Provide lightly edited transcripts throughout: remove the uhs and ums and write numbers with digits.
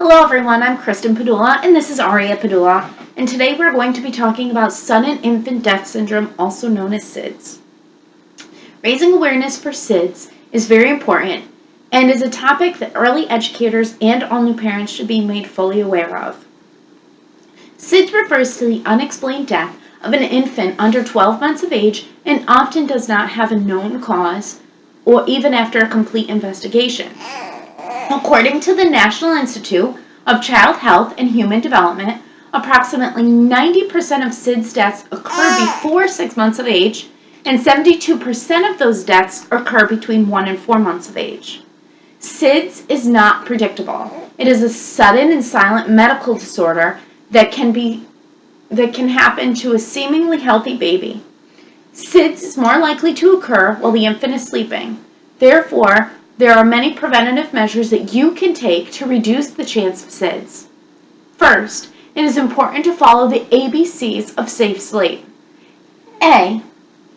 Hello everyone, I'm Kristen Padula and this is Aria Padula, and today we're going to be talking about sudden infant death syndrome, also known as SIDS. Raising awareness for SIDS is very important and is a topic that early educators and all new parents should be made fully aware of. SIDS refers to the unexplained death of an infant under 12 months of age and often does not have a known cause or even after a complete investigation. According to the National Institute of Child Health and Human Development, approximately 90% of SIDS deaths occur before 6 months of age, and 72% of those deaths occur between 1 and 4 months of age. SIDS is not predictable. It is a sudden and silent medical disorder that can happen to a seemingly healthy baby. SIDS is more likely to occur while the infant is sleeping. Therefore, there are many preventative measures that you can take to reduce the chance of SIDS. First, it is important to follow the ABCs of safe sleep. A.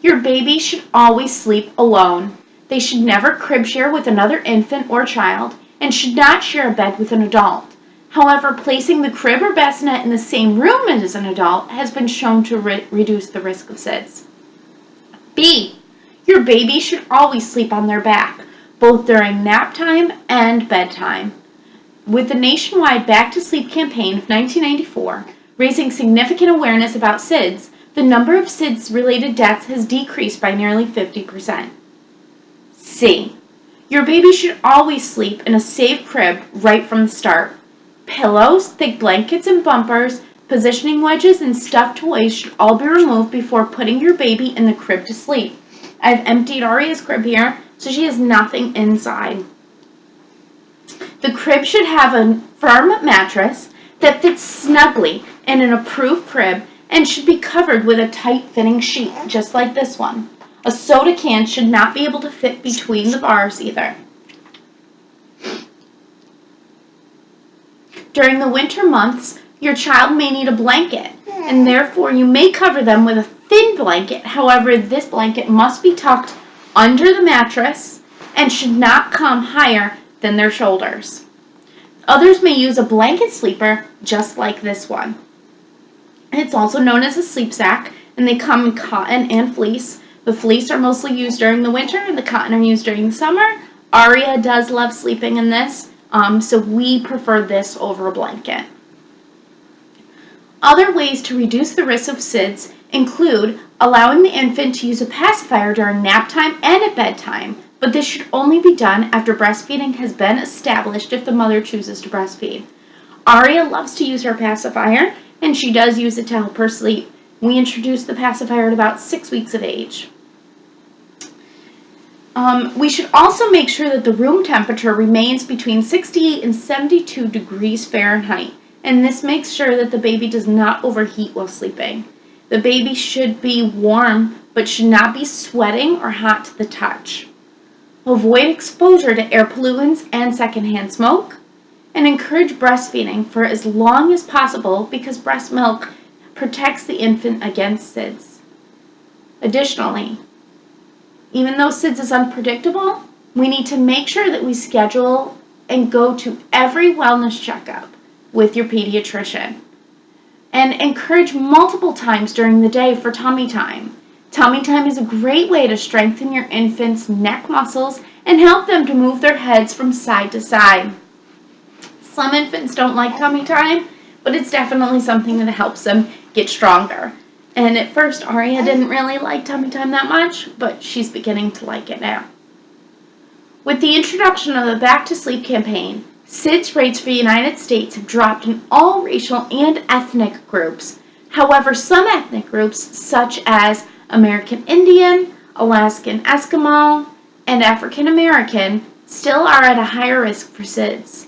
Your baby should always sleep alone. They should never crib share with another infant or child and should not share a bed with an adult. However, placing the crib or bassinet in the same room as an adult has been shown to reduce the risk of SIDS. B. Your baby should always sleep on their back, both during nap time and bedtime. With the nationwide Back to Sleep campaign of 1994 raising significant awareness about SIDS, the number of SIDS-related deaths has decreased by nearly 50%. C. Your baby should always sleep in a safe crib right from the start. Pillows, thick blankets and bumpers, positioning wedges, and stuffed toys should all be removed before putting your baby in the crib to sleep. I've emptied Aria's crib here, so she has nothing inside. The crib should have a firm mattress that fits snugly in an approved crib and should be covered with a tight-fitting sheet, just like this one. A soda can should not be able to fit between the bars either. During the winter months, your child may need a blanket, and therefore you may cover them with a thin blanket. However, this blanket must be tucked under the mattress and should not come higher than their shoulders. Others may use a blanket sleeper just like this one. It's also known as a sleep sack, and they come in cotton and fleece. The fleece are mostly used during the winter and the cotton are used during the summer. Aria does love sleeping in this, so we prefer this over a blanket. Other ways to reduce the risk of SIDS include allowing the infant to use a pacifier during nap time and at bedtime, but this should only be done after breastfeeding has been established if the mother chooses to breastfeed. Aria loves to use her pacifier, and she does use it to help her sleep. We introduced the pacifier at about 6 weeks of age. We should also make sure that the room temperature remains between 68 and 72 degrees Fahrenheit, and this makes sure that the baby does not overheat while sleeping. The baby should be warm, but should not be sweating or hot to the touch. Avoid exposure to air pollutants and secondhand smoke, and encourage breastfeeding for as long as possible because breast milk protects the infant against SIDS. Additionally, even though SIDS is unpredictable, we need to make sure that we schedule and go to every wellness checkup with your pediatrician. And encourage multiple times during the day for tummy time. Tummy time is a great way to strengthen your infant's neck muscles and help them to move their heads from side to side. Some infants don't like tummy time, but it's definitely something that helps them get stronger. And at first, Aria didn't really like tummy time that much, but she's beginning to like it now. With the introduction of the Back to Sleep campaign, SIDS rates for the United States have dropped in all racial and ethnic groups. However, some ethnic groups, such as American Indian, Alaskan Eskimo, and African American, still are at a higher risk for SIDS.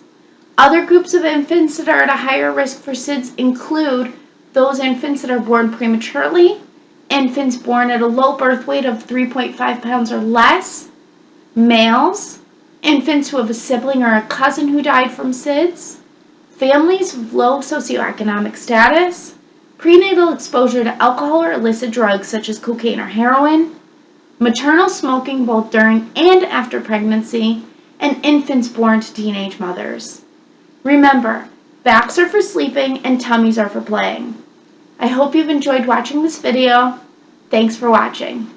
Other groups of infants that are at a higher risk for SIDS include those infants that are born prematurely, infants born at a low birth weight of 3.5 pounds or less, males, infants who have a sibling or a cousin who died from SIDS, families with low socioeconomic status, prenatal exposure to alcohol or illicit drugs such as cocaine or heroin, maternal smoking both during and after pregnancy, and infants born to teenage mothers. Remember, backs are for sleeping and tummies are for playing. I hope you've enjoyed watching this video. Thanks for watching.